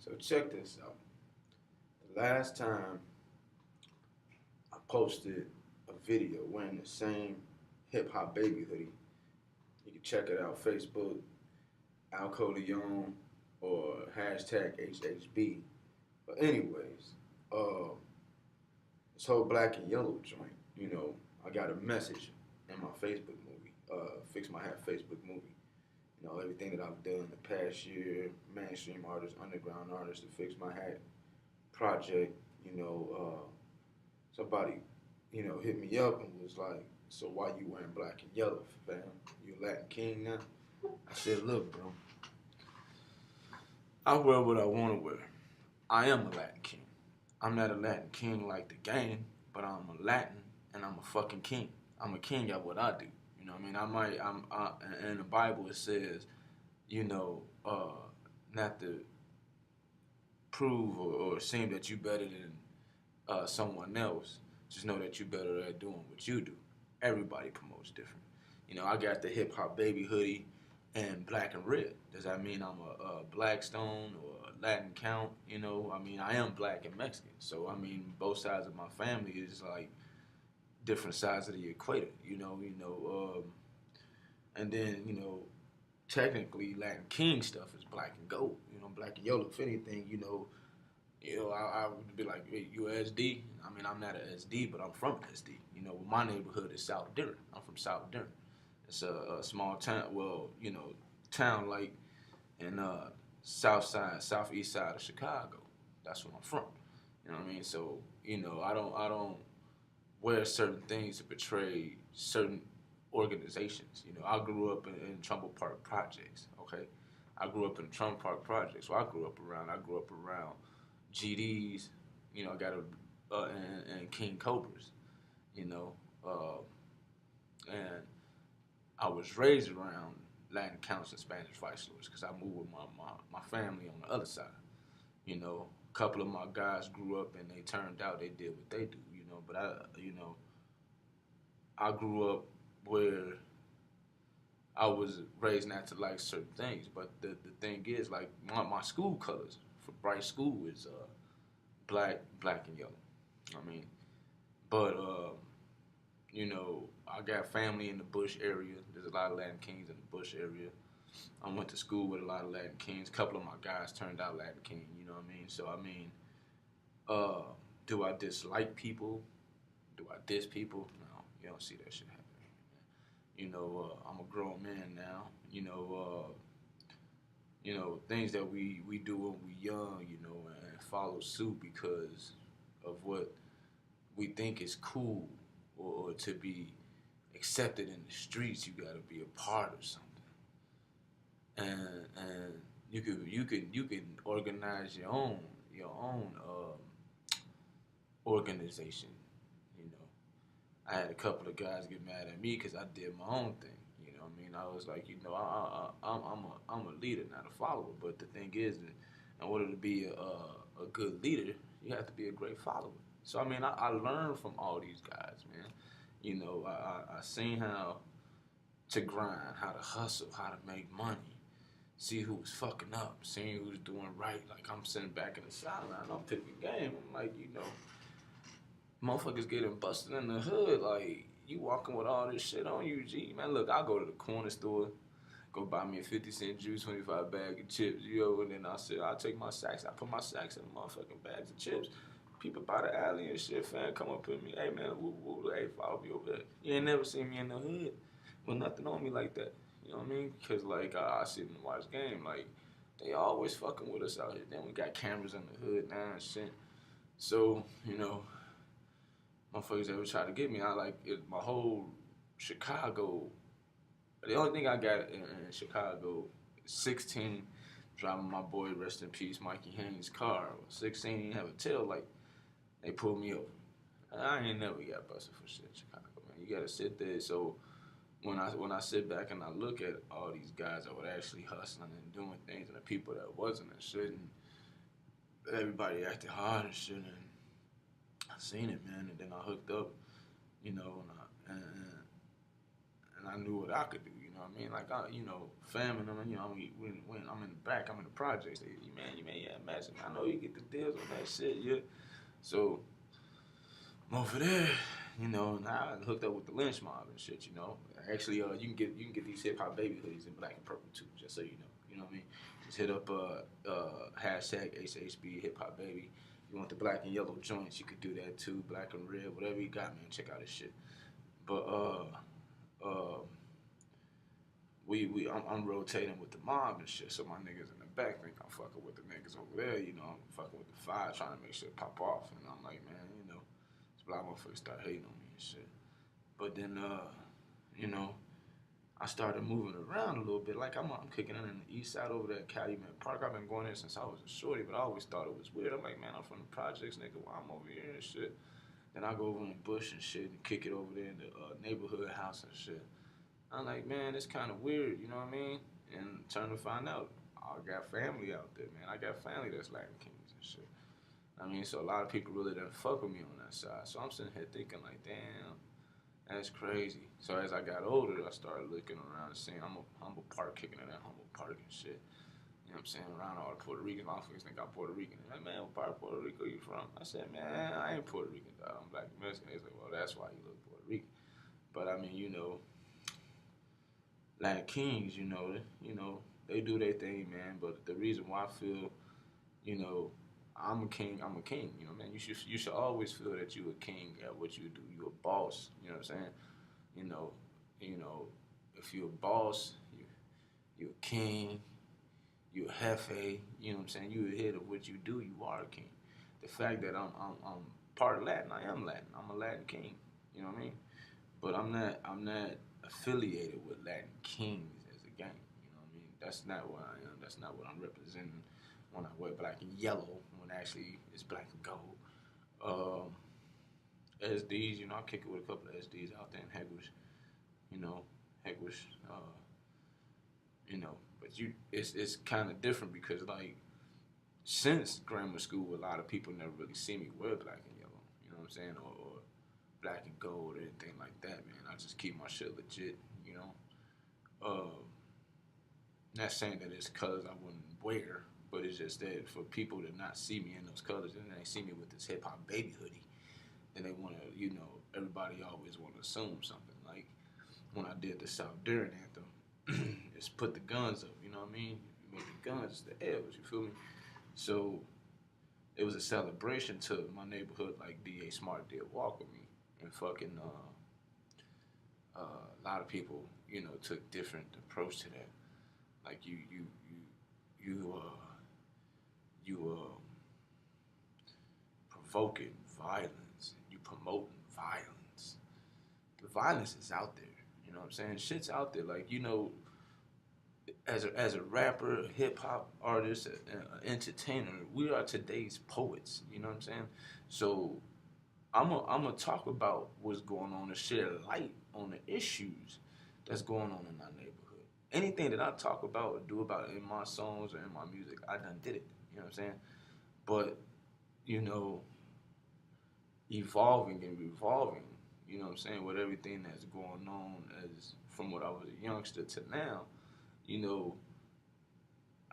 So check this out. The last time I posted a video wearing the same hip hop baby hoodie, you can check it out Facebook, Alco Leon, or hashtag HHB. But anyways, uh, this whole black and yellow joint, I got a message in my Facebook movie, Fix My Hat Facebook movie. Everything that I've done the past year, mainstream artists, underground artists, the Fix My Hat project, somebody, hit me up and was like, so why you wearing black and yellow, fam? You a Latin king now? I said, look, bro, I wear what I want to wear. I am a Latin king. I'm not a Latin king like the game, but I'm a Latin and I'm a fucking king. I'm a king at what I do. You know what I mean? In the Bible it says, not to prove or seem that you better than someone else. Just know that you better at doing what you do. Everybody promotes different. I got the hip hop baby hoodie and black and red. Does that mean I'm a black stone or a Latin count? I am black and Mexican. So both sides of my family is like different sides of the equator. And then technically Latin King stuff is black and gold. Black and yellow. If anything, I would be like, hey, you a SD? I'm not a SD, but I'm from SD. My neighborhood is South Durham. I'm from South Durham. It's a small town. Well, town like in southeast side of Chicago. That's where I'm from. You know what I mean? So I don't wear certain things to portray certain organizations. I grew up in Trumbull Park Projects. Okay, I grew up in Trumbull Park Projects. So I grew up around GDs. I got and King Cobras. You know, uh, and I was raised around Latin counts and Spanish vice lords because I moved with my family on the other side. A couple of my guys grew up and they turned out they did what they do. But I grew up where I was raised not to like certain things. But the thing is, like my school colors for Bright School is black and yellow. I mean, but I got family in the Bush area. There's a lot of Latin Kings in the Bush area. I went to school with a lot of Latin Kings. A couple of my guys turned out Latin King. You know what I mean? So uh, do I dislike people? Do I diss people? No, you don't see that shit happening. I'm a grown man now. Things that we do when we young, and follow suit because of what we think is cool or to be accepted in the streets. You got to be a part of something, and you can organize your own organization. You know, I had a couple of guys get mad at me because I did my own thing. I was like, I'm a leader, not a follower. But the thing is, that in order to be a good leader, you have to be a great follower. So I learned from all these guys, man. I seen how to grind, how to hustle, how to make money, see who was fucking up, seeing who was doing right. Like I'm sitting back in the sideline, I'm picking game. I'm like, motherfuckers getting busted in the hood. Like you walking with all this shit on you, G man. Look, I go to the corner store, go buy me a 50-cent juice, 25 bag of chips, and then I take my sacks, I put my sacks in the motherfucking bags of chips. People by the alley and shit, fam, come up to me, hey man, woo woo, hey, follow me over there. You ain't never seen me in the hood with nothing on me like that. You know what I mean? Because like I sit and watch game, like they always fucking with us out here. Then we got cameras in the hood now and shit. So motherfuckers ever try to get me, my whole Chicago. The only thing I got in Chicago, 16, driving my boy, rest in peace, Mikey Haynes' car. 16, he didn't have a tail light. They pulled me over. I ain't never got busted for shit in Chicago, man. You gotta sit there. So when I sit back and I look at all these guys that were actually hustling and doing things, and the people that wasn't and shit, and everybody acting hard and shit, and I seen it, man. And then I hooked up, and I knew what I could do. know what I mean? Like, family, when I'm in the back, I'm in the projects. Yeah, imagine. I know you get the deals on that shit, yeah. So, over there, now I hooked up with the lynch mob and shit, Actually, you can get these hip hop baby hoodies in black and purple too, just so you know. You know what I mean? Just hit up hashtag HHB hip hop baby. You want the black and yellow joints, you could do that too. Black and red, whatever you got, man. Check out this shit. But uh, I'm rotating with the mob and shit. So my niggas in the back think I'm fucking with the niggas over there. I'm fucking with the five, trying to make shit pop off. And I'm like, man, this black motherfuckers start hating on me and shit. But then, you know, I started moving around a little bit. Like I'm kicking in the east side over there at Calumet Park. I've been going there since I was a shorty, but I always thought it was weird. I'm like, man, I'm from the projects, nigga. Why I'm over here and shit? Then I go over in the bush and shit and kick it over there in the neighborhood house and shit. I'm like, man, it's kind of weird, you know what I mean? And turn to find out, I got family out there, man. I got family that's Latin Kings and shit. I mean, so a lot of people really didn't fuck with me on that side. So I'm sitting here thinking like, damn, that's crazy. So as I got older, I started looking around and seeing Humble Park, kicking in that Humble Park and shit. You know what I'm saying? Around all the Puerto Ricans, motherfuckers think I'm Puerto Rican. They're like, man, what part of Puerto Rico you from? I said, man, I ain't Puerto Rican, dog. I'm black and Mexican. They say, well, that's why you look Puerto Rican. But I mean, Latin Kings, they do their thing, man. But the reason why I feel, you know, I'm a king. I'm a king. Man. You should always feel that you a king at what you do. You a boss. You know what I'm saying? You know, you know, if you're a boss, you're a king. You're a jefe. You know what I'm saying? You're the head of what you do. You are a king. The fact that I'm part of Latin, I am Latin. I'm a Latin king. You know what I mean? But I'm not affiliated with Latin Kings as a gang. You know what I mean? That's not what I am. That's not what I'm representing when I wear black and yellow. When actually it's black and gold. Um, SDs, I kick it with a couple of SDs out there in Hegush. You know, Hegush. But it's kind of different because like since grammar school, a lot of people never really see me wear black and yellow. You know what I'm saying? Or black and gold or anything like that, man. I just keep my shit legit, you know. Uh, Not saying that it's colors I wouldn't wear, but it's just that for people to not see me in those colors and they see me with this hip hop baby hoodie, then they want to, everybody always want to assume something. Like when I did the South Daring anthem, it's put the guns up, you know what I mean? You make the guns the L's, you feel me? So it was a celebration to my neighborhood, like D.A. Smart did walk with me. And fucking, a lot of people, took different approach to that. Like you, provoking violence, you promoting violence. The violence is out there. You know what I'm saying? Shit's out there. Like as a rapper, a hip hop artist, an entertainer, we are today's poets. You know what I'm saying? So I'm gonna talk about what's going on and shed light on the issues that's going on in our neighborhood. Anything that I talk about or do about in my songs or in my music, I done did it. You know what I'm saying? But you know, evolving and revolving. You know what I'm saying? With everything that's going on as from what I was a youngster to now, you know,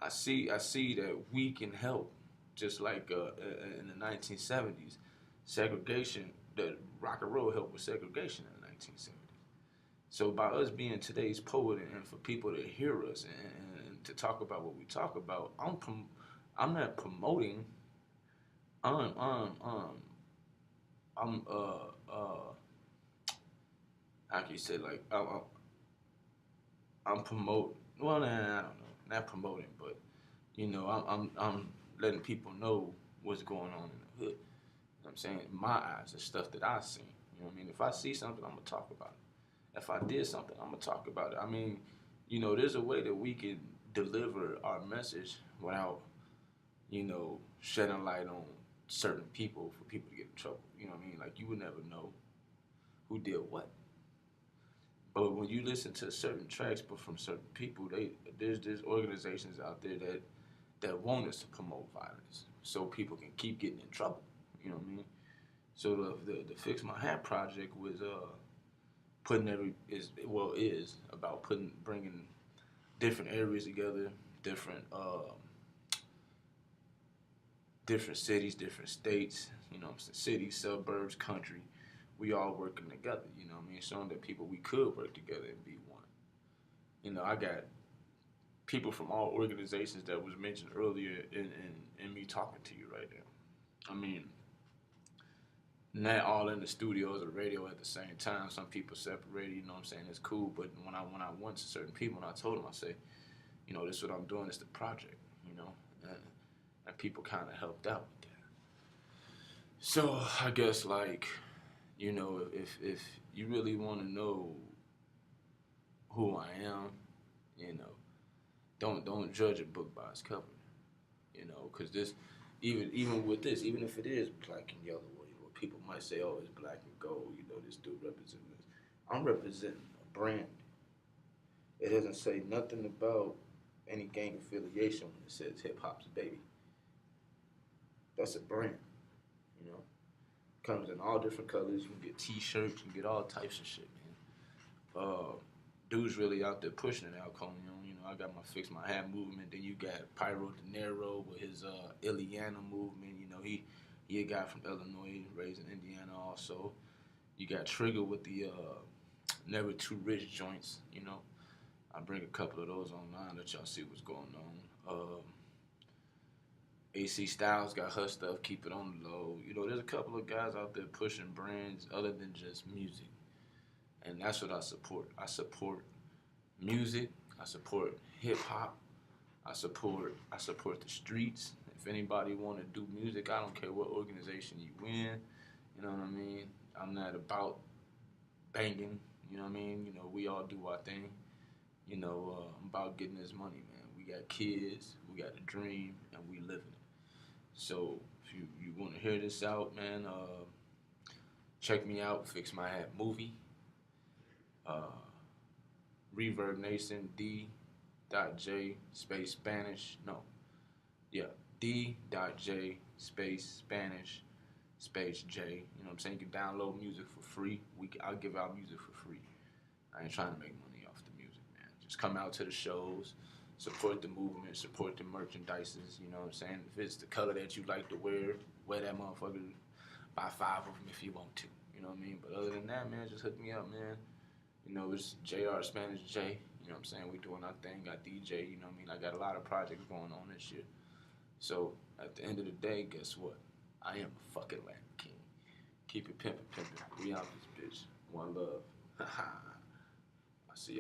I see that we can help, just like in the 1970s, segregation. The rock and roll helped with segregation in the 1970s. So by us being today's poet and for people to hear us and to talk about what we talk about, I'm not promoting. I'm how can you say like I'm promoting. Well, nah, I don't know, not promoting, but I'm letting people know what's going on in the hood. You know what I'm saying? In my eyes, the stuff that I seen. You know what I mean? If I see something, I'm gonna talk about it. If I did something, I'm gonna talk about it. I mean, there's a way that we can deliver our message without, shedding light on certain people for people to get in trouble. You know what I mean? Like you would never know who did what. But when you listen to certain tracks, but from certain people, there's organizations out there that want us to promote violence, so people can keep getting in trouble. You know what I mean? So the Fix My Hat project was putting is about bringing different areas together, different different cities, different states, you know what I'm saying, cities, suburbs, country. We all working together, you know what I mean? Showing that people we could work together and be one. You know, I got people from all organizations that was mentioned earlier in me talking to you right now. I mean, not all in the studios or radio at the same time. Some people separated, you know what I'm saying? It's cool, but when I went to certain people and I told them, I say, you know, this is what I'm doing, it's the project, you know? And people kind of helped out with that. So I guess like, you know, if you really want to know who I am, you know, don't judge a book by its cover, you know, because this, even with this, even if it is black and yellow, or people might say, oh, it's black and gold, you know, this dude representing this. I'm representing a brand. It doesn't say nothing about any gang affiliation when it says hip hop's baby. That's a brand, you know. Comes in all different colors. You can get T-shirts, you can get all types of shit, man. Dude's really out there pushing it out, Coleon. You know, I got my Fix My Hat movement. Then you got Pyro De Niro with his Ileana movement. You know, he a guy from Illinois, raised in Indiana also. You got Trigger with the Never Too Rich joints. You know, I bring a couple of those online that y'all see what's going on. AC Styles got her stuff, keep it on the low. You know, there's a couple of guys out there pushing brands other than just music. And that's what I support. I support music. I support hip hop. I support the streets. If anybody want to do music, I don't care what organization you in. You know what I mean? I'm not about banging. You know what I mean? You know, we all do our thing. You know, I'm about getting this money, man. We got kids, we got a dream, and we living it. So if you want to hear this out, man, check me out. Fix My Hat movie. Uh, Reverb Nation D. J space Spanish. No, yeah, D. J space Spanish space J. You know what I'm saying? You can download music for free. I'll give out music for free. I ain't trying to make money off the music, man. Just come out to the shows, support the movement, support the merchandises. You know what I'm saying? If it's the color that you like to wear that motherfucker. Buy 5 of them if you want to. You know what I mean? But other than that, man, just hook me up, man. You know, it's JR Spanish J. You know what I'm saying? We doing our thing. Got DJ. You know what I mean? I got a lot of projects going on this year. So at the end of the day, guess what? I am a fucking Latin king. Keep it pimpin', pimpin'. We out this bitch. One love. Ha ha. I see